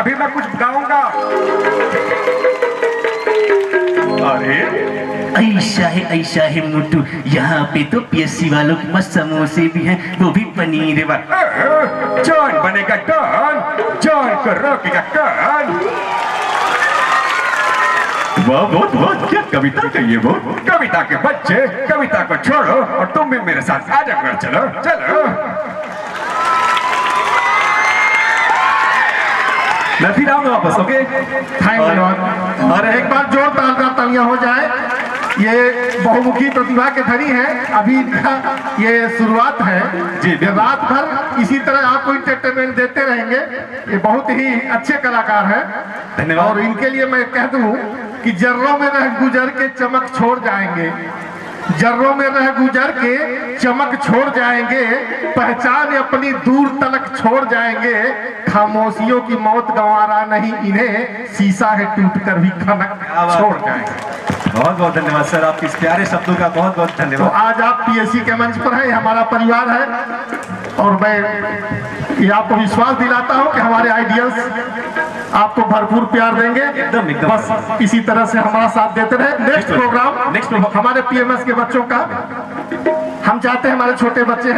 अभी मैं कुछ गाऊंगा। अरे ऐसा है मोटू, यहाँ पे तो पीएससी वालों के पास समोसे भी हैं, वो भी पनीर वाला। जॉन बनेगा डॉन, जॉन को रोकेगा कौन? वाह बहुत बहुत, क्या कविता चाहिए वो? कविता के बच्चे, कविता को छोड़ो और तुम भी मेरे साथ आ जाओ। चलो चलो। मैं फिर आऊंगा वापस। Okay, thank you. और एक बार जोरदार तालियां हो जाए। ये बहुमुखी प्रतिभा के धनी है, अभी इनका ये शुरुआत है जी। रात भर इसी तरह आपको इंटरटेनमेंट देते रहेंगे। ये बहुत ही अच्छे कलाकार हैं, धन्यवाद। और इनके लिए मैं कह दूं कि जर्रों में रह गुजर के चमक छोड़ जाएंगे, जर्रों में रह गुजर के चमक छोड़ जाएंगे, पहचान अपनी दूर तलक छोड़ जाएंगे, खामोशियों की मौत गंवारा नहीं इन्हें, शीशा है टूट कर भी खनक छोड़ जाएंगे। बहुत बहुत धन्यवाद सर, आपके इस प्यारे शब्दों का बहुत बहुत तो धन्यवाद। आज आप पीएससी के मंच पर हैं, हमारा परिवार है, और मैं ये आपको विश्वास दिलाता हूं कि हमारे आइडियल्स आपको भरपूर प्यार देंगे। एकदम एकदम। बस इसी तरह से हमारा साथ देते रहे। नेक्स्ट प्रोग्राम हमारे पीएमएस के बच्चों का, हम चाहते हैं, हमारे छोटे बच्चे हैं,